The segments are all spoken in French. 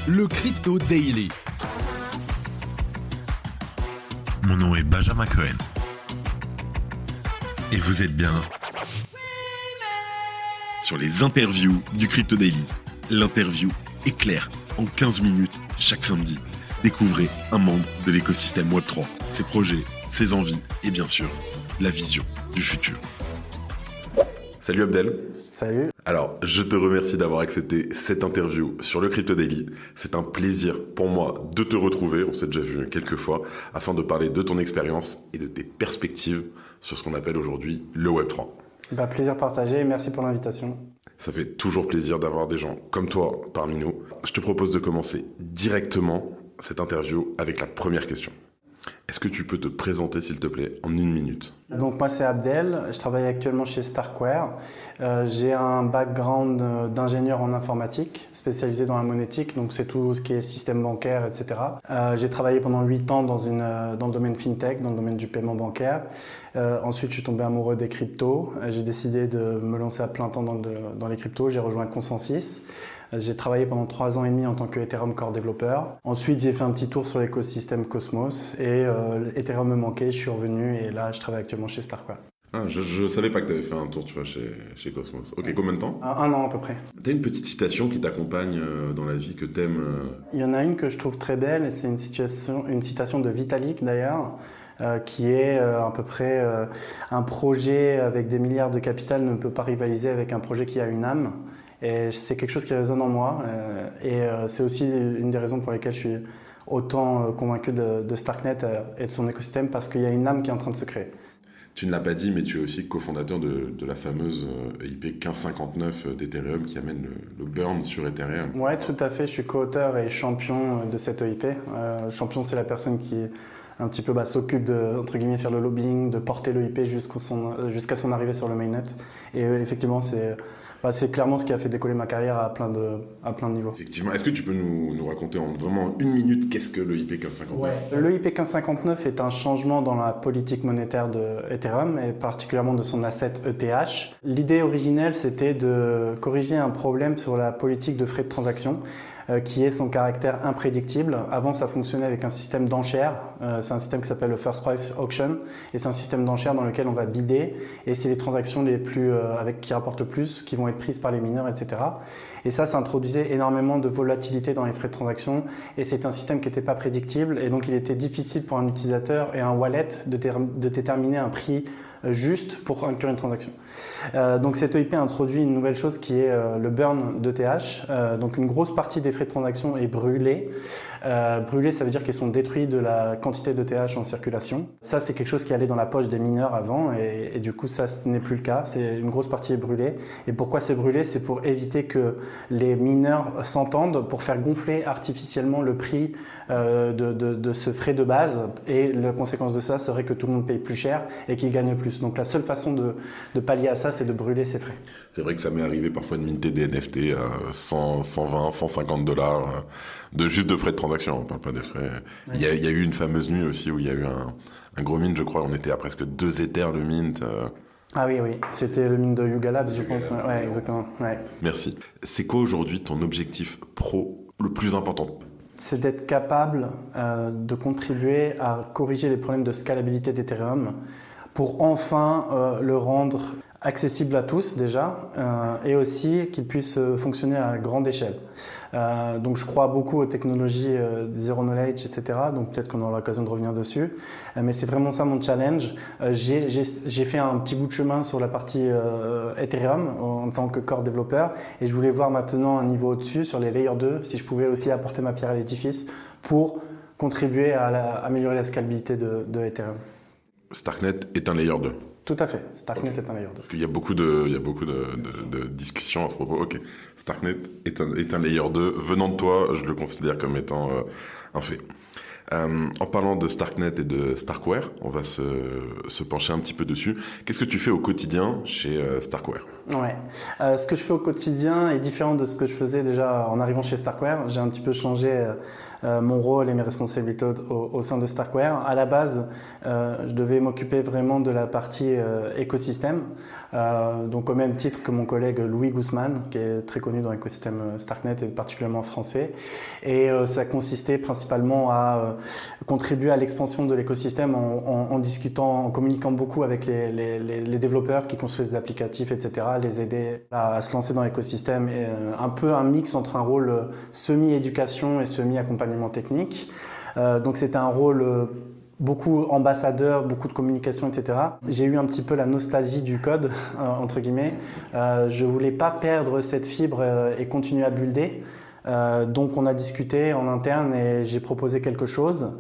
le Crypto Daily. Mon nom est Benjamin Cohen. Et vous êtes bien sur les interviews du Crypto Daily. L'interview est claire, en 15 minutes chaque samedi. Découvrez un membre de l'écosystème Web3, ses projets, ses envies et bien sûr, la vision du futur. Salut Abdel. Salut. Alors, je te remercie d'avoir accepté cette interview sur le Crypto Daily. C'est un plaisir pour moi de te retrouver, on s'est déjà vu quelques fois, afin de parler de ton expérience et de tes perspectives sur ce qu'on appelle aujourd'hui le Web3. Plaisir partagé et merci pour l'invitation. Ça fait toujours plaisir d'avoir des gens comme toi parmi nous. Je te propose de commencer directement cette interview avec la première question. Est-ce que tu peux te présenter, s'il te plaît, en 1 minute ? Donc moi c'est Abdel, je travaille actuellement chez Starkware. J'ai un background d'ingénieur en informatique, spécialisé dans la monétique, donc c'est tout ce qui est système bancaire, etc. J'ai travaillé pendant 8 ans dans le domaine fintech, dans le domaine du paiement bancaire. Ensuite je suis tombé amoureux des cryptos. J'ai décidé de me lancer à plein temps dans les cryptos. J'ai rejoint Consensus. J'ai travaillé pendant 3 ans et demi en tant que Ethereum Core développeur. Ensuite, j'ai fait un petit tour sur l'écosystème Cosmos et Ethereum me manquait, je suis revenu et là, je travaille actuellement chez Starkware. Ah, je savais pas que tu avais fait un tour, tu vois, chez Cosmos. Ok, combien de temps ? 1 an à peu près. T'as une petite citation qui t'accompagne dans la vie, que t'aimes Il y en a une que je trouve très belle et c'est une citation de Vitalik d'ailleurs. Qui est à peu près un projet avec des milliards de capital ne peut pas rivaliser avec un projet qui a une âme. Et c'est quelque chose qui résonne en moi. C'est aussi une des raisons pour lesquelles je suis autant convaincu de Starknet et de son écosystème, parce qu'il y a une âme qui est en train de se créer. Tu ne l'as pas dit, mais tu es aussi cofondateur de la fameuse EIP 1559 d'Ethereum qui amène le burn sur Ethereum. Ouais, tout à fait. Je suis co-auteur et champion de cette EIP. Champion, c'est la personne qui un petit peu s'occupe de, entre guillemets, faire le lobbying, de porter l'EIP jusqu'à son arrivée sur le mainnet. Et effectivement, c'est clairement ce qui a fait décoller ma carrière à plein de niveaux. Effectivement. Est-ce que tu peux nous raconter en vraiment 1 minute qu'est-ce que l'EIP 1559 ? Ouais. L'EIP 1559 est un changement dans la politique monétaire de Ethereum et particulièrement de son asset ETH. L'idée originelle, c'était de corriger un problème sur la politique de frais de transaction qui est son caractère imprédictible. Avant, ça fonctionnait avec un système d'enchères. C'est un système qui s'appelle le First Price Auction et c'est un système d'enchères dans lequel on va bider et c'est les transactions les plus qui rapportent le plus qui vont être prises par les mineurs, etc. Et ça introduisait énormément de volatilité dans les frais de transaction et c'est un système qui n'était pas prédictible et donc il était difficile pour un utilisateur et un wallet de déterminer un prix juste pour inclure une transaction. Donc cette EIP introduit une nouvelle chose qui est le burn d'ETH. Donc une grosse partie des frais de transaction est brûlée. Brûlée, ça veut dire qu'ils sont détruits de la quantité d'ETH en circulation. Ça, c'est quelque chose qui allait dans la poche des mineurs avant et du coup, ça, ce n'est plus le cas. Une grosse partie est brûlée. Et pourquoi c'est brûlé ? C'est pour éviter que les mineurs s'entendent pour faire gonfler artificiellement le prix de ce frais de base. Et la conséquence de ça serait que tout le monde paye plus cher et qu'il gagne plus. Donc la seule façon de pallier à ça, c'est de brûler ces frais. C'est vrai que ça m'est arrivé parfois de minter des NFT à 100, 120, 150 dollars juste de frais de transaction, on parle pas des frais. Ouais. Il y a eu une fameuse nuit aussi où il y a eu un gros mint, je crois, on était à presque 2 Ethers le mint. Ah oui, c'était le mint de Yuga Labs, je pense. Ouais, exactement. Ouais. Merci. C'est quoi aujourd'hui ton objectif pro le plus important ? C'est d'être capable de contribuer à corriger les problèmes de scalabilité d'Ethereum pour enfin le rendre accessible à tous déjà et aussi qu'il puisse fonctionner à grande échelle. Donc je crois beaucoup aux technologies zero knowledge, etc. Donc peut-être qu'on aura l'occasion de revenir dessus. Mais c'est vraiment ça mon challenge. J'ai fait un petit bout de chemin sur la partie Ethereum en tant que core développeur et je voulais voir maintenant un niveau au-dessus sur les layer 2 si je pouvais aussi apporter ma pierre à l'édifice pour contribuer à améliorer la scalabilité de Ethereum. Starknet est un layer 2. Tout à fait. Starknet est un layer 2. Parce qu'il y a beaucoup de discussions à ce propos. Ok. Starknet est un layer 2. Venant de toi, je le considère comme étant un fait. En parlant de Starknet et de Starkware, on va se pencher un petit peu dessus. Qu'est-ce que tu fais au quotidien chez Starkware ? Ouais. Ce que je fais au quotidien est différent de ce que je faisais déjà en arrivant chez Starkware. J'ai un petit peu changé mon rôle et mes responsabilités au sein de Starkware. À la base, je devais m'occuper vraiment de la partie écosystème. Donc au même titre que mon collègue Louis Guzman, qui est très connu dans l'écosystème Starknet et particulièrement français. Et ça consistait principalement à contribuer à l'expansion de l'écosystème en discutant, en communiquant beaucoup avec les développeurs qui construisent des applicatifs, etc., les aider à se lancer dans l'écosystème, et un peu un mix entre un rôle semi-éducation et semi-accompagnement technique. Donc c'était un rôle beaucoup ambassadeur, beaucoup de communication, etc. J'ai eu un petit peu la nostalgie du code, entre guillemets. Je voulais pas perdre cette fibre et continuer à builder. Donc on a discuté en interne et j'ai proposé quelque chose.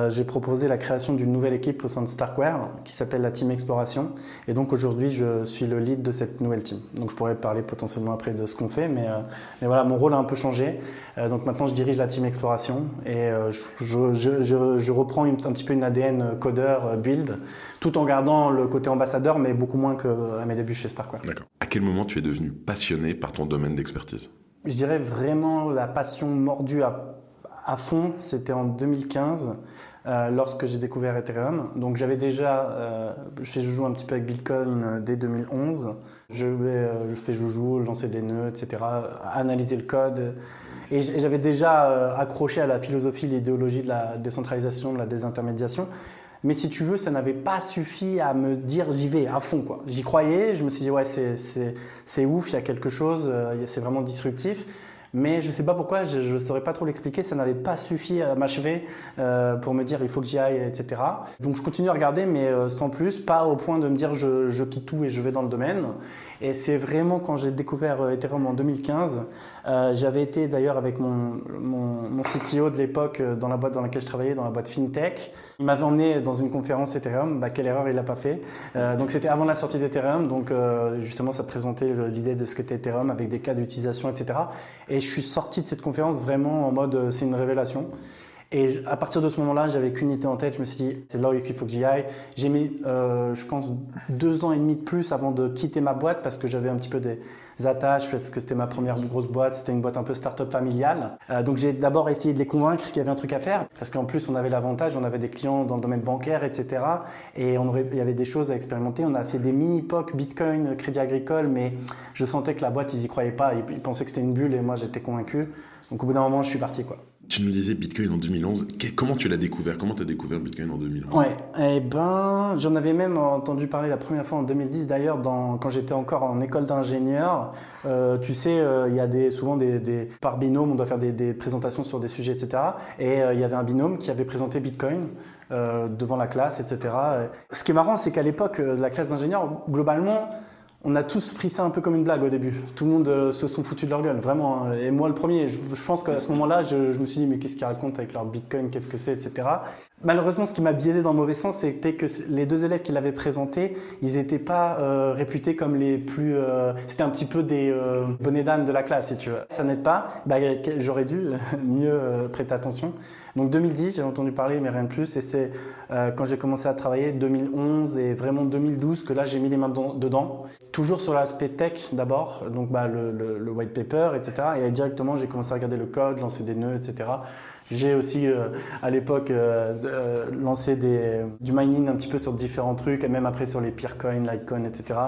J'ai proposé la création d'une nouvelle équipe au sein de Starkware qui s'appelle la Team Exploration. Et donc aujourd'hui je suis le lead de cette nouvelle team. Donc je pourrais parler potentiellement après de ce qu'on fait, mais voilà, mon rôle a un peu changé. Donc maintenant je dirige la Team Exploration et je reprends un petit peu une ADN codeur build, tout en gardant le côté ambassadeur, mais beaucoup moins qu'à mes débuts chez Starkware. D'accord. À quel moment tu es devenu passionné par ton domaine d'expertise ? Je dirais vraiment la passion mordue à fond, c'était en 2015 lorsque j'ai découvert Ethereum. Donc j'avais déjà, je joue un petit peu avec Bitcoin dès 2011. Je fais joujou, lancer des nœuds, etc., analyser le code. Et j'avais déjà accroché à la philosophie, l'idéologie de la décentralisation, de la désintermédiation. Mais si tu veux, ça n'avait pas suffi à me dire j'y vais à fond, quoi. J'y croyais, je me suis dit ouais c'est ouf, il y a quelque chose, c'est vraiment disruptif. Mais je ne sais pas pourquoi, je ne saurais pas trop l'expliquer, ça n'avait pas suffi à m'achever pour me dire il faut que j'y aille, etc. Donc je continue à regarder, mais sans plus, pas au point de me dire je quitte tout et je vais dans le domaine. Et c'est vraiment quand j'ai découvert Ethereum en 2015, j'avais été d'ailleurs avec mon CTO de l'époque dans la boîte dans laquelle je travaillais, dans la boîte FinTech. Il m'avait emmené dans une conférence Ethereum, quelle erreur il n'a pas fait. Donc c'était avant la sortie d'Ethereum, donc justement ça présentait l'idée de ce qu'était Ethereum avec des cas d'utilisation, etc. Et je suis sorti de cette conférence vraiment en mode c'est une révélation. Et à partir de ce moment-là, j'avais qu'une idée en tête. Je me suis dit, c'est là qu'il faut que j'y aille. J'ai mis, je pense, 2 ans et demi de plus avant de quitter ma boîte parce que j'avais un petit peu des attaches, parce que c'était ma première grosse boîte. C'était une boîte un peu start-up familiale. Donc j'ai d'abord essayé de les convaincre qu'il y avait un truc à faire. Parce qu'en plus, on avait l'avantage, on avait des clients dans le domaine bancaire, etc. Et il y avait des choses à expérimenter. On a fait des mini-POC, Bitcoin, Crédit Agricole, mais je sentais que la boîte, ils y croyaient pas. Ils pensaient que c'était une bulle et moi, j'étais convaincu. Donc au bout d'un moment, je suis parti, quoi. Tu nous disais Bitcoin en 2011. Comment tu l'as découvert ? Comment tu as découvert Bitcoin en 2011 ? Ouais, j'en avais même entendu parler la première fois en 2010 d'ailleurs, quand j'étais encore en école d'ingénieur. Tu sais, il y a souvent par binôme, on doit faire des présentations sur des sujets, etc. Et il y avait un binôme qui avait présenté Bitcoin devant la classe, etc. Ce qui est marrant, c'est qu'à l'époque, la classe d'ingénieur, globalement, on a tous pris ça un peu comme une blague au début. Tout le monde se sont foutus de leur gueule, vraiment. Hein. Et moi, le premier, je pense qu'à ce moment-là, je me suis dit, mais qu'est-ce qu'ils racontent avec leur Bitcoin, qu'est-ce que c'est, etc. Malheureusement, ce qui m'a biaisé dans le mauvais sens, c'était que les 2 élèves qui l'avaient présenté, ils n'étaient pas réputés comme les plus... c'était un petit peu des bonnets d'âne de la classe, si tu veux. Ça n'aide pas. J'aurais dû mieux prêter attention. Donc 2010, j'ai entendu parler, mais rien de plus. Et c'est quand j'ai commencé à travailler, 2011 et vraiment 2012, que là, j'ai mis les mains dedans. Toujours sur l'aspect tech d'abord, donc le white paper, etc. Et directement, j'ai commencé à regarder le code, lancer des nœuds, etc. J'ai aussi, à l'époque, lancé du mining un petit peu sur différents trucs, et même après sur les Peercoin, Litecoin, etc.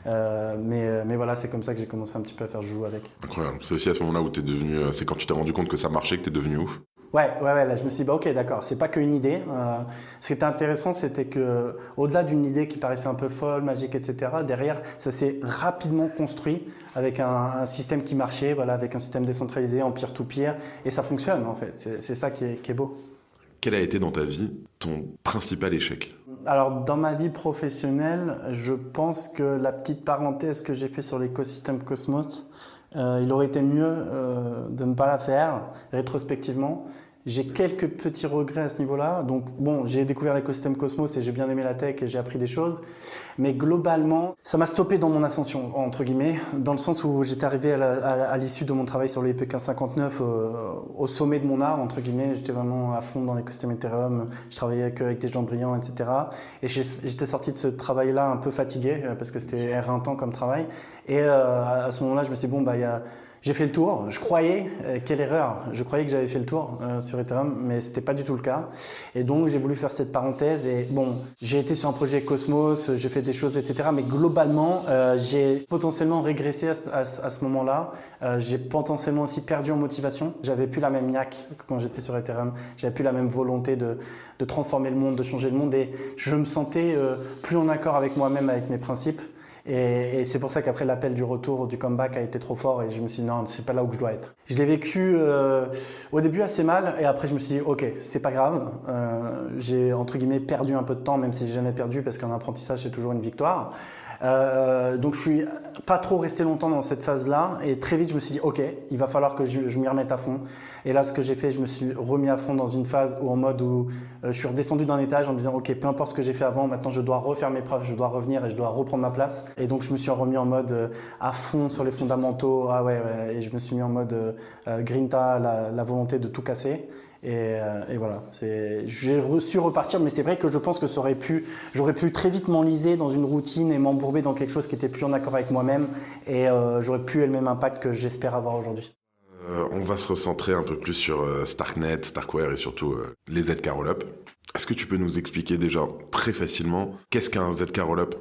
Mais voilà, c'est comme ça que j'ai commencé un petit peu à faire joujou avec. Incroyable. C'est aussi à ce moment-là où t'es devenu... c'est quand tu t'es rendu compte que ça marchait que t'es devenu ouf. Ouais, là je me suis dit, ok, d'accord, c'est pas qu'une idée. Ce qui était intéressant, c'était que, au-delà d'une idée qui paraissait un peu folle, magique, etc., derrière, ça s'est rapidement construit avec un système qui marchait, voilà, avec un système décentralisé en peer-to-peer, et ça fonctionne en fait. C'est ça qui est beau. Quel a été dans ta vie ton principal échec ? Alors, dans ma vie professionnelle, je pense que la petite parenthèse que j'ai fait sur l'écosystème Cosmos, il aurait été mieux de ne pas la faire rétrospectivement. J'ai quelques petits regrets à ce niveau-là. Donc bon, j'ai découvert l'écosystème Cosmos et j'ai bien aimé la tech et j'ai appris des choses. Mais globalement, ça m'a stoppé dans mon ascension, entre guillemets, dans le sens où j'étais arrivé à l'issue de mon travail sur le IP 1559 au sommet de mon art, entre guillemets. J'étais vraiment à fond dans l'écosystème Ethereum. Je travaillais avec des gens brillants, etc. Et j'étais sorti de ce travail-là un peu fatigué parce que c'était éreintant comme travail. Et à ce moment-là, je me suis dit, bon, j'ai fait le tour. Je croyais, quelle erreur, je croyais que j'avais fait le tour sur Ethereum, mais c'était pas du tout le cas. Et donc, j'ai voulu faire cette parenthèse. Et bon, j'ai été sur un projet Cosmos, j'ai fait des choses, etc. Mais globalement, j'ai potentiellement régressé à ce moment-là. J'ai potentiellement aussi perdu en motivation. J'avais plus la même niaque que quand j'étais sur Ethereum. J'avais plus la même volonté de transformer le monde, de changer le monde. Et je me sentais plus en accord avec moi-même, avec mes principes. Et c'est pour ça qu'après l'appel du retour, du comeback a été trop fort et je me suis dit non, c'est pas là où je dois être. Je l'ai vécu au début assez mal et après je me suis dit ok, c'est pas grave. J'ai entre guillemets perdu un peu de temps, même si j'ai jamais perdu parce qu'un apprentissage c'est toujours une victoire. Donc je suis pas trop resté longtemps dans cette phase-là et très vite je me suis dit ok, il va falloir que je m'y remette à fond. Et là ce que j'ai fait, je me suis remis à fond dans une phase où en mode où je suis redescendu d'un étage en me disant ok, peu importe ce que j'ai fait avant, maintenant je dois refaire mes preuves, je dois revenir et je dois reprendre ma place. Et donc je me suis remis en mode à fond sur les fondamentaux, et je me suis mis en mode grinta, la volonté de tout casser. Et voilà, j'ai su repartir, mais c'est vrai que je pense que j'aurais pu très vite m'enliser dans une routine et m'embourber dans quelque chose qui était plus en accord avec moi-même et j'aurais plus le même impact que j'espère avoir aujourd'hui. On va se recentrer un peu plus sur Starknet, Starkware et surtout les ZK Rollup. Est-ce que tu peux nous expliquer déjà très facilement qu'est-ce qu'un ZK Rollup ?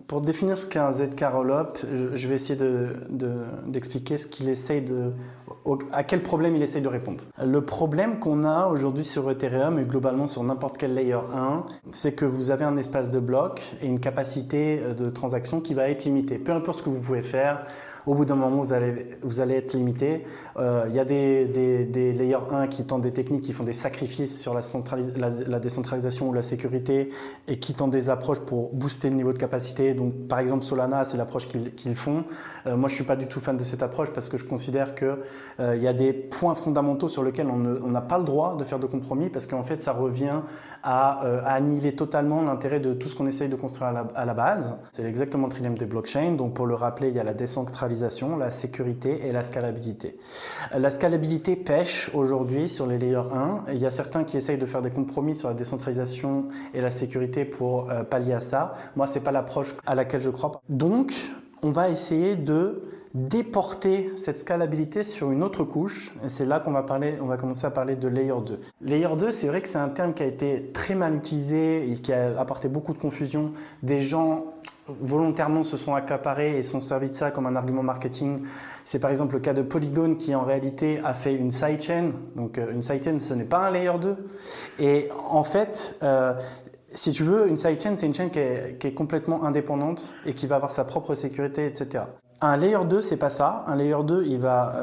Pour définir ce qu'est un ZK Rollup, je vais essayer d'expliquer ce qu'il essaye à quel problème il essaye de répondre. Le problème qu'on a aujourd'hui sur Ethereum et globalement sur n'importe quel layer 1, c'est que vous avez un espace de bloc et une capacité de transaction qui va être limitée. Peu importe ce que vous pouvez faire, au bout d'un moment, vous allez être limité. Il y a des layers 1 qui tentent des techniques, qui font des sacrifices sur la décentralisation ou la sécurité et qui tentent des approches pour booster le niveau de capacité. Donc, par exemple, Solana, c'est l'approche qu'ils font. Moi, je suis pas du tout fan de cette approche parce que je considère que il y a des points fondamentaux sur lesquels on n'a pas le droit de faire de compromis parce qu'en fait, ça revient à annihiler totalement l'intérêt de tout ce qu'on essaye de construire à la base. C'est exactement le trilemme des blockchains. Donc, pour le rappeler, il y a la décentralisation, la sécurité et la scalabilité. La scalabilité pêche aujourd'hui sur les layers 1. Il y a certains qui essayent de faire des compromis sur la décentralisation et la sécurité pour pallier à ça. Moi, c'est pas l'approche à laquelle je crois. Donc, on va essayer de déporter cette scalabilité sur une autre couche. Et c'est là qu'on va commencer à parler de Layer 2. Layer 2, c'est vrai que c'est un terme qui a été très mal utilisé et qui a apporté beaucoup de confusion. Des gens volontairement se sont accaparés et sont servis de ça comme un argument marketing. C'est par exemple le cas de Polygon qui en réalité a fait une sidechain. Donc une sidechain, ce n'est pas un Layer 2. Et en fait, si tu veux, une sidechain, c'est une chaîne qui est complètement indépendante et qui va avoir sa propre sécurité, etc. Un Layer 2, c'est pas ça. Un Layer 2, il va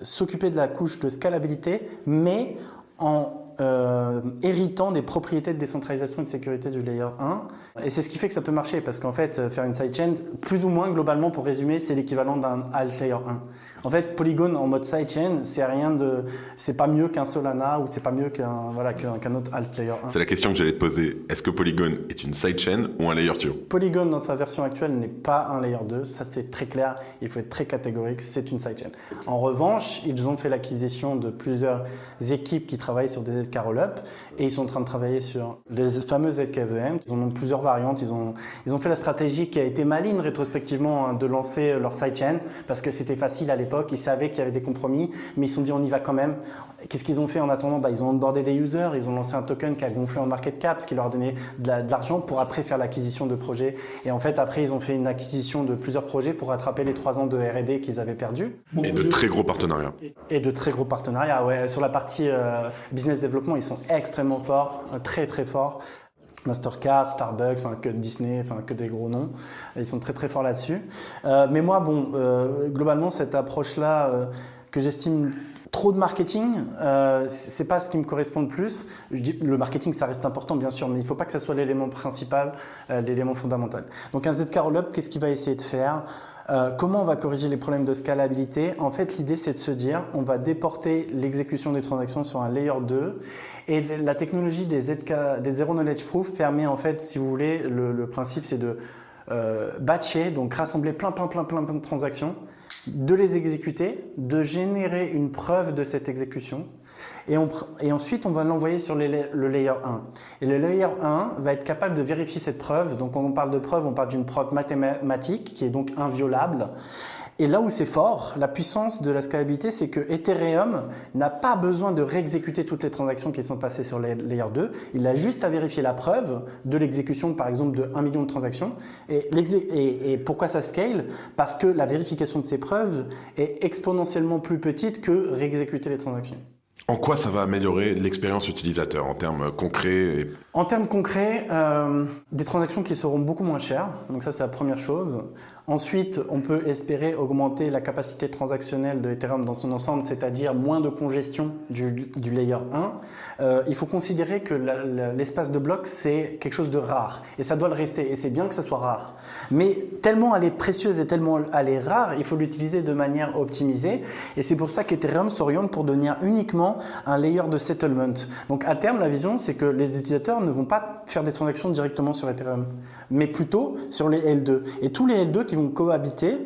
s'occuper de la couche de scalabilité, mais en héritant des propriétés de décentralisation et de sécurité du Layer 1. Et c'est ce qui fait que ça peut marcher, parce qu'en fait, faire une sidechain, plus ou moins globalement, pour résumer, c'est l'équivalent d'un alt Layer 1. En fait, Polygon en mode sidechain, c'est pas mieux qu'un Solana ou c'est pas mieux qu'un autre alt Layer 1. C'est la question que j'allais te poser. Est-ce que Polygon est une sidechain ou un Layer 2 ? Polygon, dans sa version actuelle, n'est pas un Layer 2. Ça, c'est très clair. Il faut être très catégorique. C'est une sidechain. En revanche, ils ont fait l'acquisition de plusieurs équipes qui travaillent sur des ZK Rollup et ils sont en train de travailler sur les fameux ZKVM. Ils en ont plusieurs variantes. Ils ont fait la stratégie qui a été maligne rétrospectivement de lancer leur sidechain parce que c'était facile à l'époque. Ils savaient qu'il y avait des compromis, mais ils se sont dit on y va quand même. Qu'est-ce qu'ils ont fait en attendant ? Ils ont onboardé des users, ils ont lancé un token qui a gonflé en market cap, ce qui leur a donné de l'argent pour après faire l'acquisition de projets. Et en fait, après, ils ont fait une acquisition de plusieurs projets pour rattraper les 3 ans de R&D qu'ils avaient perdus. Et de très gros partenariats. Et de très gros partenariats, ouais. Sur la partie business développement, ils sont extrêmement forts, très très forts. Mastercard, Starbucks, que Disney, que des gros noms. Ils sont très très forts là-dessus. Mais moi, globalement, cette approche-là que j'estime trop de marketing, c'est pas ce qui me correspond le plus. Je dis, le marketing, ça reste important, bien sûr, mais il faut pas que ça soit l'élément principal, l'élément fondamental. Donc un ZK Rollup, qu'est-ce qu'il va essayer de faire ? Comment on va corriger les problèmes de scalabilité ? En fait, l'idée, c'est de se dire, on va déporter l'exécution des transactions sur un layer 2. Et la technologie des Zero Knowledge Proof permet, en fait, si vous voulez, le principe, c'est de batcher, donc rassembler plein de transactions, de les exécuter, de générer une preuve de cette exécution. Et ensuite, on va l'envoyer sur le layer 1. Et le layer 1 va être capable de vérifier cette preuve. Donc, quand on parle de preuve, on parle d'une preuve mathématique qui est donc inviolable. Et là où c'est fort, la puissance de la scalabilité, c'est que Ethereum n'a pas besoin de réexécuter toutes les transactions qui sont passées sur le layer 2. Il a juste à vérifier la preuve de l'exécution, par exemple, de 1 million de transactions. Et pourquoi ça scale ? Parce que la vérification de ces preuves est exponentiellement plus petite que réexécuter les transactions. En quoi ça va améliorer l'expérience utilisateur en termes concrets En termes concrets, des transactions qui seront beaucoup moins chères. Donc ça, c'est la première chose. Ensuite, on peut espérer augmenter la capacité transactionnelle de Ethereum dans son ensemble, c'est-à-dire moins de congestion du layer 1. Il faut considérer que l'espace de blocs, c'est quelque chose de rare. Et ça doit le rester. Et c'est bien que ça soit rare. Mais tellement elle est précieuse et tellement elle est rare, il faut l'utiliser de manière optimisée. Et c'est pour ça qu'Ethereum s'oriente pour devenir uniquement un layer de settlement. Donc à terme, la vision, c'est que les utilisateurs ne vont pas faire des transactions directement sur Ethereum, mais plutôt sur les L2. Et tous les L2 qui vont cohabiter,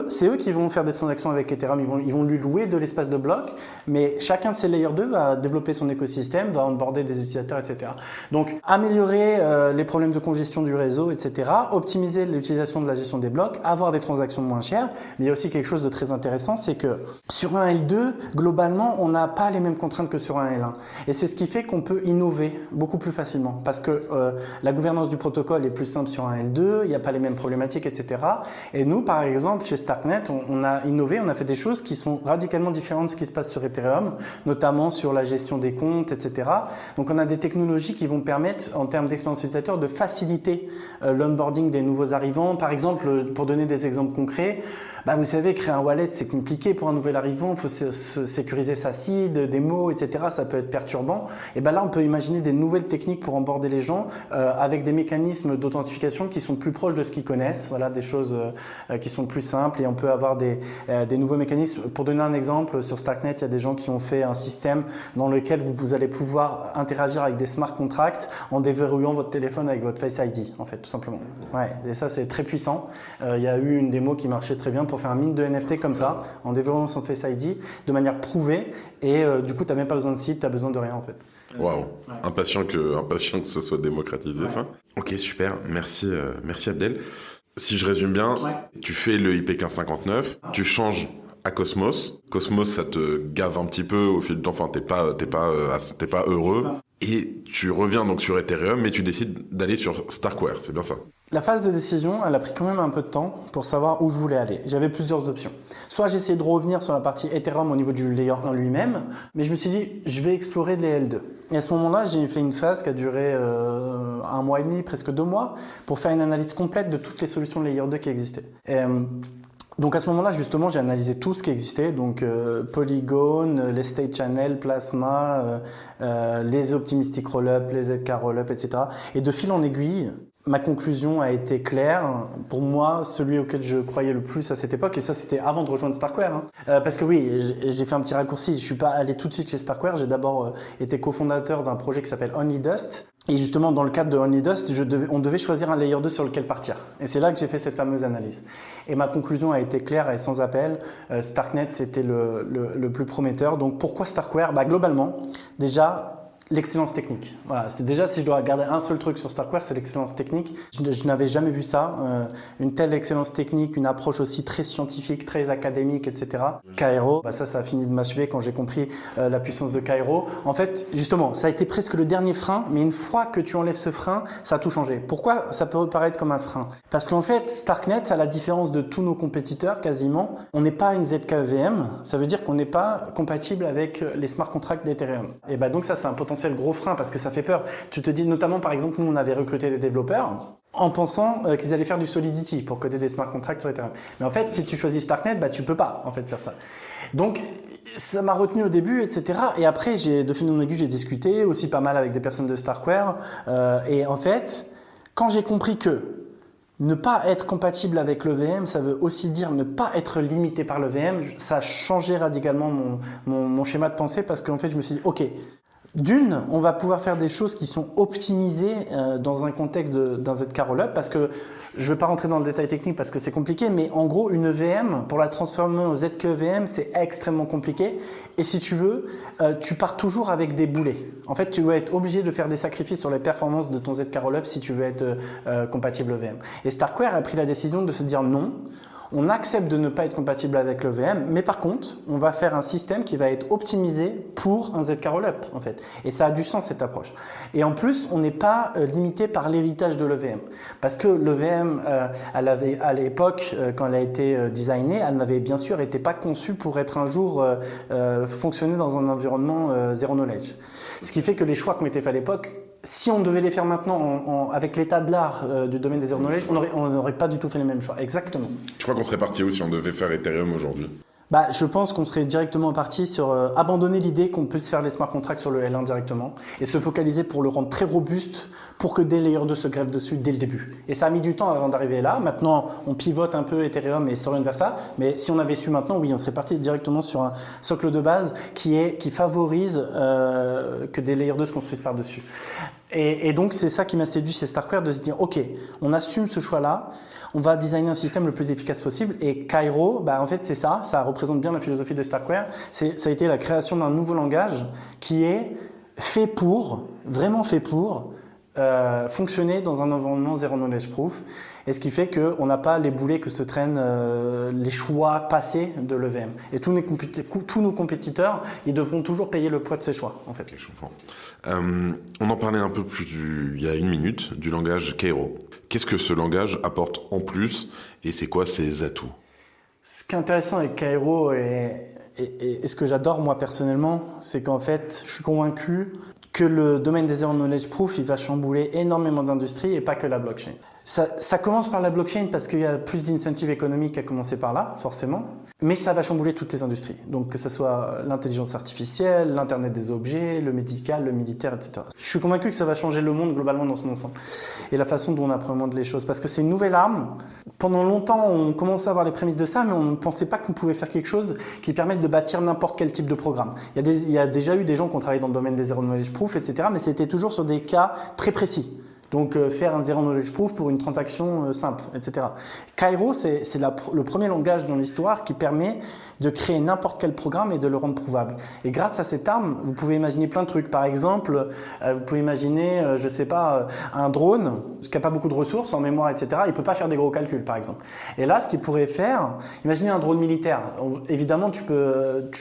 c'est eux qui vont faire des transactions avec Ethereum, ils vont lui louer de l'espace de bloc, mais chacun de ces layer 2 va développer son écosystème, va onboarder des utilisateurs, etc. Donc, améliorer les problèmes de congestion du réseau, etc., optimiser l'utilisation de la gestion des blocs, avoir des transactions moins chères, mais il y a aussi quelque chose de très intéressant, c'est que sur un L2, globalement, on n'a pas les mêmes contraintes que sur un L1. Et c'est ce qui fait qu'on peut innover beaucoup plus facilement, parce que la gouvernance du protocole est plus simple sur un L2, il n'y a pas les mêmes problématiques, etc. Et nous, par exemple, chez Starknet, on a innové, on a fait des choses qui sont radicalement différentes de ce qui se passe sur Ethereum, notamment sur la gestion des comptes, etc. Donc on a des technologies qui vont permettre, en termes d'expérience utilisateur, de faciliter l'onboarding des nouveaux arrivants. Par exemple, pour donner des exemples concrets, vous savez, créer un wallet, c'est compliqué pour un nouvel arrivant. Il faut sécuriser sa seed, des mots, etc. Ça peut être perturbant. Et là, on peut imaginer des nouvelles techniques pour onboarder les gens avec des mécanismes d'authentification qui sont plus proches de ce qu'ils connaissent. Voilà, des choses qui sont plus simples. Et on peut avoir des nouveaux mécanismes. Pour donner un exemple, sur Starknet, il y a des gens qui ont fait un système dans lequel vous allez pouvoir interagir avec des smart contracts en déverrouillant votre téléphone avec votre Face ID, en fait, tout simplement. Ouais, et ça, c'est très puissant. Il y a eu une démo qui marchait très bien pour faire un mine de NFT comme ça, en développant son Face ID de manière prouvée, et du coup, tu n'as même pas besoin de site, tu n'as besoin de rien en fait. Waouh, ouais. Impatient que ce soit démocratisé, ouais. Ça. Ok, super, merci Abdel. Si je résume bien, ouais. Tu fais le IP 1559, tu changes à Cosmos. Cosmos, ça te gave un petit peu au fil du temps, enfin, t'es pas heureux. Et tu reviens donc sur Ethereum, mais tu décides d'aller sur Starkware, c'est bien ça? La phase de décision, elle a pris quand même un peu de temps pour savoir où je voulais aller. J'avais plusieurs options. Soit j'essayais de revenir sur la partie Ethereum au niveau du layer 1 lui-même, mais je me suis dit, je vais explorer les L2. Et à ce moment-là, j'ai fait une phase qui a duré 1 mois et demi, presque 2 mois, pour faire une analyse complète de toutes les solutions de layer 2 qui existaient. Donc à ce moment-là, justement, j'ai analysé tout ce qui existait, donc Polygon, les State Channel, Plasma, les Optimistic Rollup, les ZK Rollup, etc. Et de fil en aiguille, ma conclusion a été claire. Pour moi, celui auquel je croyais le plus à cette époque, et ça c'était avant de rejoindre Starkware, parce que oui, j'ai fait un petit raccourci, je suis pas allé tout de suite chez Starkware, j'ai d'abord été cofondateur d'un projet qui s'appelle OnlyDust. Et justement, dans le cadre de OnlyDust, on devait choisir un layer 2 sur lequel partir. Et c'est là que j'ai fait cette fameuse analyse. Et ma conclusion a été claire et sans appel. Starknet, c'était le plus prometteur. Donc pourquoi Starkware ? Globalement, déjà, l'excellence technique. Voilà, c'est déjà, si je dois garder un seul truc sur Starkware, c'est l'excellence technique. Je n'avais jamais vu ça, une telle excellence technique, une approche aussi très scientifique, très académique, etc. Cairo, ça a fini de m'achever quand j'ai compris la puissance de Cairo. En fait, justement, ça a été presque le dernier frein, mais une fois que tu enlèves ce frein, ça a tout changé. Pourquoi ça peut paraître comme un frein ? Parce qu'en fait, Starknet, à la différence de tous nos compétiteurs, quasiment, on n'est pas une ZKVM, ça veut dire qu'on n'est pas compatible avec les smart contracts d'Ethereum. Et donc ça, c'est un potentiel le gros frein parce que ça fait peur. Tu te dis notamment, par exemple, nous on avait recruté des développeurs en pensant qu'ils allaient faire du Solidity pour coder des smart contracts sur Ethereum. Mais en fait, si tu choisis Starknet, bah tu peux pas en fait faire ça. Donc ça m'a retenu au début, etc. Et après, de fil en aiguille, j'ai discuté aussi pas mal avec des personnes de Starkware. Et en fait, quand j'ai compris que ne pas être compatible avec l'EVM, ça veut aussi dire ne pas être limité par l'EVM, ça a changé radicalement mon schéma de pensée parce qu'en fait, je me suis dit, ok, d'une, on va pouvoir faire des choses qui sont optimisées dans un contexte d'un ZK Rollup parce que je ne vais pas rentrer dans le détail technique parce que c'est compliqué, mais en gros, une EVM, pour la transformer au ZK EVM, c'est extrêmement compliqué. Et si tu veux, tu pars toujours avec des boulets. En fait, tu vas être obligé de faire des sacrifices sur les performances de ton ZK Rollup si tu veux être compatible EVM. Et Starkware a pris la décision de se dire non. On accepte de ne pas être compatible avec l'EVM, mais par contre, on va faire un système qui va être optimisé pour un ZK Rollup, en fait. Et ça a du sens, cette approche. Et en plus, on n'est pas limité par l'héritage de l'EVM. Parce que l'EVM, elle avait, à l'époque, quand elle a été designée, elle n'avait bien sûr été pas conçue pour être un jour fonctionner dans un environnement zero knowledge. Ce qui fait que les choix qui ont été faits à l'époque, si on devait les faire maintenant avec l'état de l'art du domaine des zero knowledge, on n'aurait pas du tout fait les mêmes choix. Exactement. Tu crois qu'on serait parti où si on devait faire Ethereum aujourd'hui ? Bah, je pense qu'on serait directement parti sur abandonner l'idée qu'on puisse faire les smart contracts sur le L1 directement et se focaliser pour le rendre très robuste pour que des layers 2 se greffent dessus dès le début. Et ça a mis du temps avant d'arriver là. Maintenant, on pivote un peu Ethereum et s'oriente vers ça. Mais si on avait su maintenant, oui, on serait parti directement sur un socle de base qui favorise que des layers 2 se construisent par-dessus. Et donc, c'est ça qui m'a séduit chez Starkware, de se dire, OK, on assume ce choix-là, on va designer un système le plus efficace possible. Et Cairo, bah, en fait, c'est ça représente bien la philosophie de Starkware. Ça a été la création d'un nouveau langage qui est vraiment fait pour fonctionner dans un environnement zero knowledge proof. Et ce qui fait qu'on n'a pas les boulets que se traînent les choix passés de l'EVM. Et tous nos compétiteurs, ils devront toujours payer le poids de ces choix, en fait. Ok, je comprends. On en parlait un peu plus il y a une minute du langage Cairo. Qu'est-ce que ce langage apporte en plus et c'est quoi ses atouts ? Ce qui est intéressant avec Cairo et ce que j'adore moi personnellement, c'est qu'en fait, je suis convaincu que le domaine des zero knowledge proof, il va chambouler énormément d'industries et pas que la blockchain. Ça commence par la blockchain parce qu'il y a plus d'incentives économiques à commencer par là, forcément. Mais ça va chambouler toutes les industries. Donc que ce soit l'intelligence artificielle, l'internet des objets, le médical, le militaire, etc. Je suis convaincu que ça va changer le monde globalement dans son ensemble. Et la façon dont on appréhende les choses. Parce que c'est une nouvelle arme. Pendant longtemps, on commençait à avoir les prémices de ça, mais on ne pensait pas qu'on pouvait faire quelque chose qui permette de bâtir n'importe quel type de programme. Il y a déjà eu des gens qui ont travaillé dans le domaine des zero knowledge proof, etc. Mais c'était toujours sur des cas très précis. Donc faire un zero knowledge proof pour une transaction simple, etc. Cairo, c'est le premier langage dans l'histoire qui permet de créer n'importe quel programme et de le rendre prouvable. Et grâce à cette arme, vous pouvez imaginer plein de trucs. Par exemple, vous pouvez imaginer, un drone qui n'a pas beaucoup de ressources en mémoire, etc. Il ne peut pas faire des gros calculs, par exemple. Et là, ce qu'il pourrait faire, imaginez un drone militaire. Évidemment, tu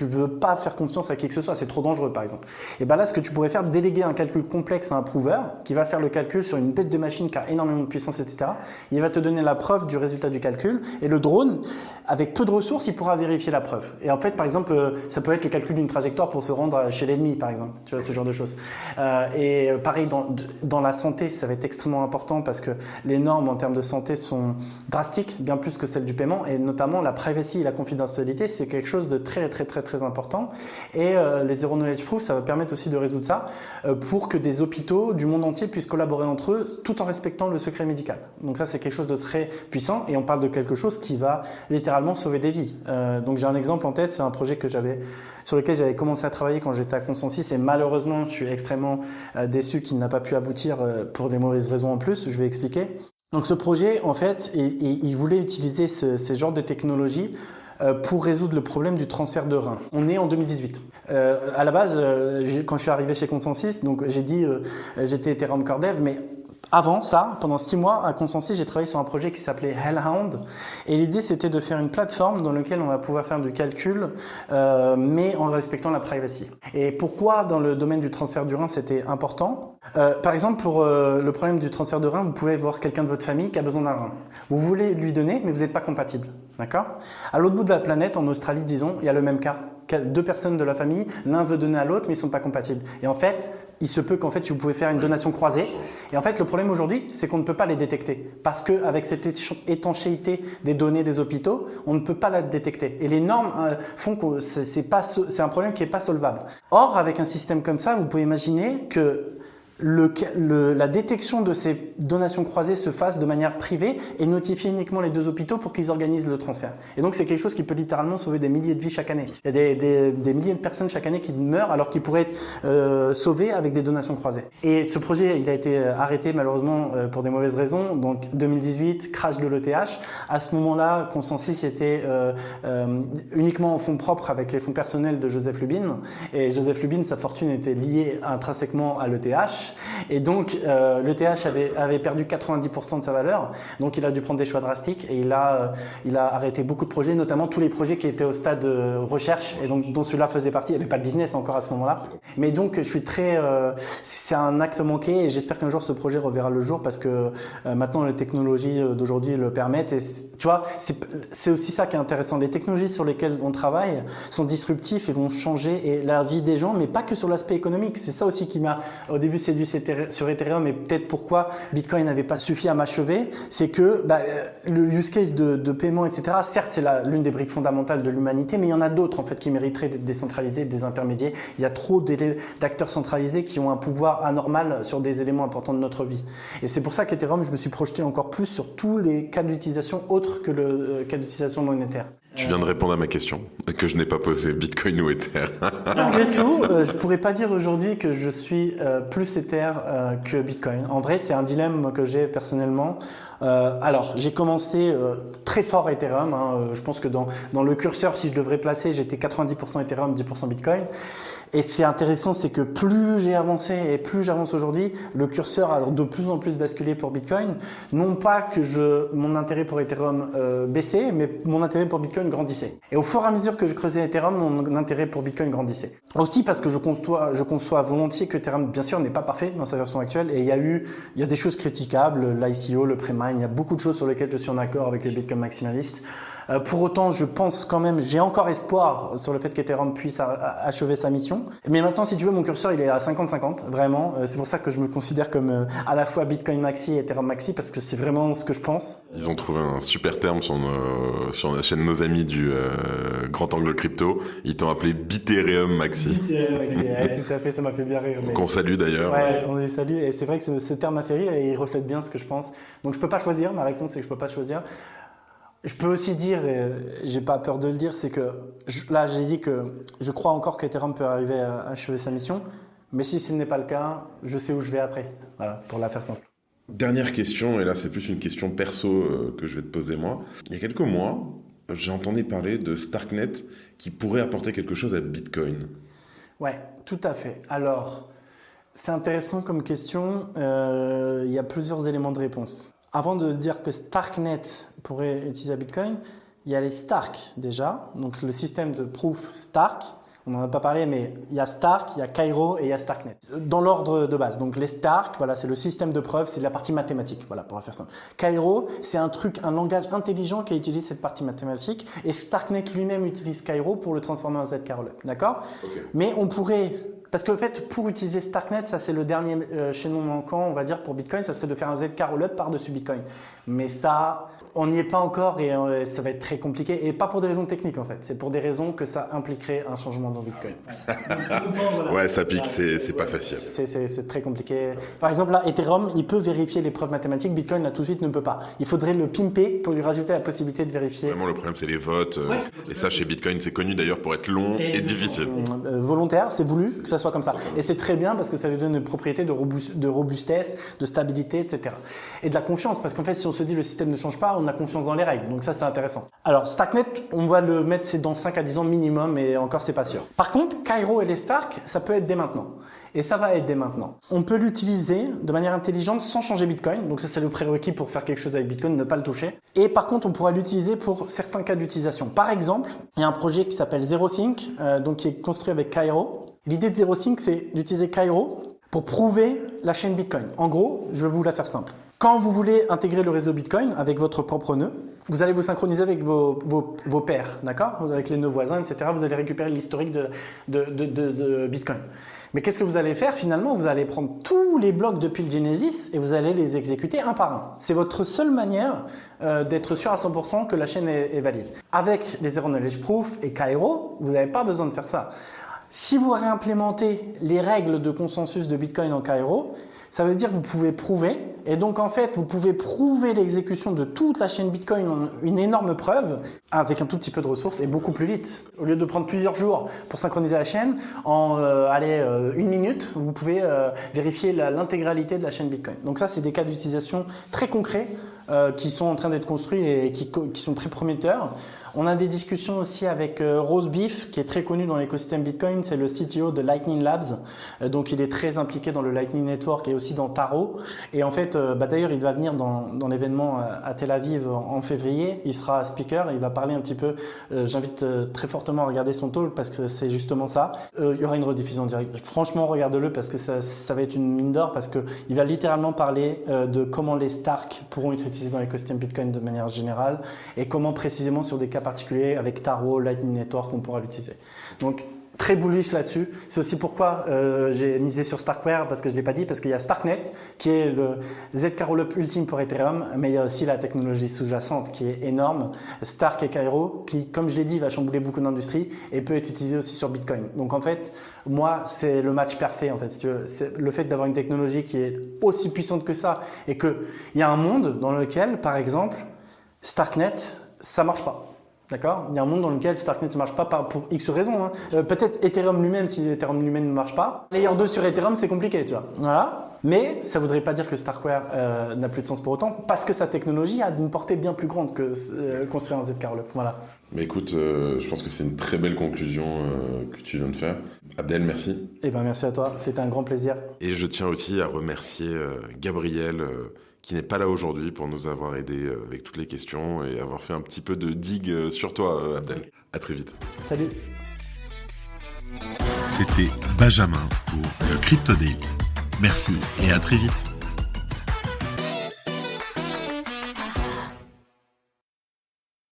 veux pas faire confiance à qui que ce soit, c'est trop dangereux, par exemple. Et ben là, ce que tu pourrais faire, déléguer un calcul complexe à un prover qui va faire le calcul sur une tête de machine qui a énormément de puissance, etc. Il va te donner la preuve du résultat du calcul et le drone, avec peu de ressources, il pourra vérifier la preuve. Et en fait, par exemple, ça peut être le calcul d'une trajectoire pour se rendre chez l'ennemi, par exemple. Tu vois, ce genre de choses. Et pareil, dans la santé, ça va être extrêmement important parce que les normes en termes de santé sont drastiques, bien plus que celles du paiement. Et notamment, la privacy et la confidentialité, c'est quelque chose de très, très, très, très important. Et les zero knowledge proof, ça va permettre aussi de résoudre ça pour que des hôpitaux du monde entier puissent collaborer entre eux tout en respectant le secret médical. Donc ça, c'est quelque chose de très puissant et on parle de quelque chose qui va littéralement sauver des vies. Donc j'ai un exemple en tête, c'est un projet sur lequel j'avais commencé à travailler quand j'étais à Consensus et malheureusement, je suis extrêmement déçu qu'il n'a pas pu aboutir pour des mauvaises raisons en plus, je vais expliquer. Donc ce projet, en fait, il voulait utiliser ces genres de technologies pour résoudre le problème du transfert de reins. On est en 2018. À la base, quand je suis arrivé chez Consensus, donc j'ai dit j'étais Ethereum Core Dev, mais avant ça, pendant 6 mois, à Consensus, j'ai travaillé sur un projet qui s'appelait Hellhound. Et l'idée, c'était de faire une plateforme dans laquelle on va pouvoir faire du calcul, mais en respectant la privacy. Et pourquoi dans le domaine du transfert du rein, c'était important ? Par exemple, pour le problème du transfert de rein, vous pouvez voir quelqu'un de votre famille qui a besoin d'un rein. Vous voulez lui donner, mais vous n'êtes pas compatible. D'accord ? À l'autre bout de la planète, en Australie, disons, il y a le même cas. deux personnes de la famille, l'un veut donner à l'autre, mais ils sont pas compatibles. Et en fait, il se peut qu'en fait, vous pouvez faire une donation croisée. Et en fait, le problème aujourd'hui, c'est qu'on ne peut pas les détecter. Parce qu'avec cette étanchéité des données des hôpitaux, on ne peut pas la détecter. Et les normes font que c'est un problème qui n'est pas solvable. Or, avec un système comme ça, vous pouvez imaginer que la détection de ces donations croisées se fasse de manière privée et notifier uniquement les deux hôpitaux pour qu'ils organisent le transfert. Et donc, c'est quelque chose qui peut littéralement sauver des milliers de vies chaque année. Il y a des milliers de personnes chaque année qui meurent alors qu'ils pourraient être sauvés avec des donations croisées. Et ce projet, il a été arrêté malheureusement pour des mauvaises raisons. Donc, 2018, crash de l'ETH. À ce moment-là, Consensus était uniquement en fonds propres avec les fonds personnels de Joseph Lubin. Et Joseph Lubin, sa fortune était liée intrinsèquement à l'ETH. Et donc, l'ETH avait perdu 90% de sa valeur. Donc, il a dû prendre des choix drastiques et il a arrêté beaucoup de projets, notamment tous les projets qui étaient au stade de recherche et donc dont celui-là faisait partie. Il n'y avait pas de business encore à ce moment-là. Mais donc, je suis c'est un acte manqué et j'espère qu'un jour ce projet reverra le jour parce que maintenant les technologies d'aujourd'hui le permettent. Et tu vois, c'est aussi ça qui est intéressant. Les technologies sur lesquelles on travaille sont disruptives et vont changer la vie des gens, mais pas que sur l'aspect économique. C'est ça aussi qui m'a, au début, séduit sur Ethereum et peut-être pourquoi Bitcoin n'avait pas suffi à m'achever, c'est que le use case de paiement, etc., certes, c'est l'une des briques fondamentales de l'humanité, mais il y en a d'autres en fait qui mériteraient d'être décentralisés, des intermédiaires. Il y a trop d'acteurs centralisés qui ont un pouvoir anormal sur des éléments importants de notre vie. Et c'est pour ça qu'Ethereum, je me suis projeté encore plus sur tous les cas d'utilisation autres que le cas d'utilisation monétaire. Tu viens de répondre à ma question que je n'ai pas posée, Bitcoin ou Ether. Malgré tout, je pourrais pas dire aujourd'hui que je suis plus Ether que Bitcoin. En vrai, c'est un dilemme que j'ai personnellement. Alors, j'ai commencé très fort Ethereum. Je pense que dans le curseur, si je devrais placer, j'étais 90% Ethereum, 10% Bitcoin. Et c'est intéressant, c'est que plus j'ai avancé et plus j'avance aujourd'hui, le curseur a de plus en plus basculé pour Bitcoin. Non pas que mon intérêt pour Ethereum baissait, mais mon intérêt pour Bitcoin grandissait. Et au fur et à mesure que je creusais Ethereum, mon intérêt pour Bitcoin grandissait. Aussi parce que je conçois volontiers que Ethereum, bien sûr, n'est pas parfait dans sa version actuelle. Et il y a des choses critiquables, l'ICO, le pre-mine, il y a beaucoup de choses sur lesquelles je suis en accord avec les Bitcoin maximalistes. Pour autant, je pense quand même, j'ai encore espoir sur le fait qu'Ethereum puisse achever sa mission. Mais maintenant, si tu veux, mon curseur, il est à 50-50, vraiment. C'est pour ça que je me considère comme à la fois Bitcoin Maxi et Ethereum Maxi, parce que c'est vraiment ce que je pense. Ils ont trouvé un super terme sur la chaîne de nos amis du Grand Angle Crypto. Ils t'ont appelé Bithereum Maxi. Bithereum Maxi, ouais, tout à fait, ça m'a fait bien rire. Qu'on salue d'ailleurs. Ouais, on les salue. Et c'est vrai que ce terme m'a fait rire et il reflète bien ce que je pense. Donc je peux pas choisir, ma réponse c'est que je peux pas choisir. Je peux aussi dire, et j'ai pas peur de le dire, c'est que là j'ai dit que je crois encore qu'Ethereum peut arriver à achever sa mission, mais si ce n'est pas le cas, je sais où je vais après. Voilà, pour la faire simple. Dernière question, et là c'est plus une question perso que je vais te poser moi. Il y a quelques mois, j'ai entendu parler de Starknet qui pourrait apporter quelque chose à Bitcoin. Ouais, tout à fait. Alors, c'est intéressant comme question, il y a plusieurs éléments de réponse. Avant de dire que Starknet pourrait utiliser Bitcoin, il y a les Stark déjà, donc le système de proof Stark. On n'en a pas parlé, mais il y a Stark, il y a Cairo et il y a Starknet. Dans l'ordre de base. Donc les Stark, voilà, c'est le système de preuve, c'est la partie mathématique, voilà, pour la faire simple. Cairo, c'est un langage intelligent qui utilise cette partie mathématique. Et Starknet lui-même utilise Cairo pour le transformer en ZK Rollup, d'accord ? Okay. Mais on pourrait... Parce que en fait, pour utiliser Starknet, ça c'est le dernier chaînon manquant, on va dire, pour Bitcoin, ça serait de faire un ZK Rollup par-dessus Bitcoin. Mais ça, on n'y est pas encore et ça va être très compliqué. Et pas pour des raisons techniques en fait, c'est pour des raisons que ça impliquerait un changement dans Bitcoin. Voilà. Ouais, ça pique, c'est pas facile. C'est très compliqué. Par exemple, là, Ethereum, il peut vérifier les preuves mathématiques, Bitcoin, là, tout de suite, ne peut pas. Il faudrait le pimper pour lui rajouter la possibilité de vérifier. Vraiment, le problème, c'est les votes. Ouais. Et ça, chez Bitcoin, c'est connu d'ailleurs pour être long et difficile. Volontaire, c'est voulu que ça soit comme ça. Et c'est très bien parce que ça lui donne une propriété de robustesse, de stabilité, etc. Et de la confiance, parce qu'en fait, si on se dit le système ne change pas, on a confiance dans les règles. Donc ça, c'est intéressant. Alors, Starknet, on va le mettre, c'est dans 5 à 10 ans minimum, et encore, c'est pas sûr. Par contre, Cairo et les Stark, ça peut être dès maintenant. Et ça va être dès maintenant. On peut l'utiliser de manière intelligente sans changer Bitcoin. Donc ça, c'est le prérequis pour faire quelque chose avec Bitcoin, ne pas le toucher. Et par contre, on pourra l'utiliser pour certains cas d'utilisation. Par exemple, il y a un projet qui s'appelle ZeroSync, donc qui est construit avec Cairo. L'idée de ZeroSync, c'est d'utiliser Cairo pour prouver la chaîne Bitcoin. En gros, je vais vous la faire simple. Quand vous voulez intégrer le réseau Bitcoin avec votre propre nœud, Vous allez vous synchroniser avec vos pairs, d'accord? Avec les nœuds voisins, etc. Vous allez récupérer l'historique de Bitcoin. Mais qu'est-ce que vous allez faire finalement? Vous allez prendre tous les blocs depuis le Genesis et vous allez les exécuter un par un. C'est votre seule manière d'être sûr à 100% que la chaîne est valide. Avec les Zero Knowledge Proof et Cairo, vous n'avez pas besoin de faire ça. Si vous réimplémentez les règles de consensus de Bitcoin en Cairo, ça veut dire que vous pouvez prouver, et donc en fait vous pouvez prouver l'exécution de toute la chaîne Bitcoin en une énorme preuve avec un tout petit peu de ressources et beaucoup plus vite. Au lieu de prendre plusieurs jours pour synchroniser la chaîne, en 1 minute, vous pouvez vérifier l'intégralité de la chaîne Bitcoin. Donc ça, c'est des cas d'utilisation très concrets qui sont en train d'être construits et qui sont très prometteurs. On a des discussions aussi avec Rose Beef, qui est très connu dans l'écosystème Bitcoin. C'est le CTO de Lightning Labs. Donc, il est très impliqué dans le Lightning Network et aussi dans Taro. Et en fait, d'ailleurs, il va venir dans l'événement à Tel Aviv en février. Il sera speaker et il va parler un petit peu. J'invite très fortement à regarder son talk parce que c'est justement ça. Il y aura une rediffusion en direct. Franchement, regarde-le parce que ça va être une mine d'or parce qu'il va littéralement parler de comment les Stark pourront être utilisés dans l'écosystème Bitcoin de manière générale et comment précisément sur des cas particulier avec Taro, Lightning Network, on pourra l'utiliser. Donc, très bullish là-dessus. C'est aussi pourquoi j'ai misé sur Starkware, parce que je ne l'ai pas dit, parce qu'il y a Starknet, qui est le Zk-Rollup ultime pour Ethereum, mais il y a aussi la technologie sous-jacente qui est énorme, Stark et Cairo, qui, comme je l'ai dit, va chambouler beaucoup d'industries et peut être utilisé aussi sur Bitcoin. Donc, en fait, moi, c'est le match parfait, en fait. Si tu veux. C'est le fait d'avoir une technologie qui est aussi puissante que ça et qu'il y a un monde dans lequel, par exemple, Starknet, ça ne marche pas. D'accord? Il y a un monde dans lequel Starknet ne marche pas pour X raisons. Peut-être Ethereum lui-même, si Ethereum lui-même ne marche pas. Layer 2 sur Ethereum, c'est compliqué, tu vois. Voilà. Mais ça ne voudrait pas dire que Starkware n'a plus de sens pour autant, parce que sa technologie a une portée bien plus grande que construire un Zk-Rollup. Voilà. Mais écoute, je pense que c'est une très belle conclusion que tu viens de faire. Abdel, merci. Eh ben, merci à toi. C'était un grand plaisir. Et je tiens aussi à remercier Gabriel, qui n'est pas là aujourd'hui pour nous avoir aidés avec toutes les questions et avoir fait un petit peu de digue sur toi, Abdel. À très vite. Salut. C'était Benjamin pour le Crypto Daily. Merci et à très vite.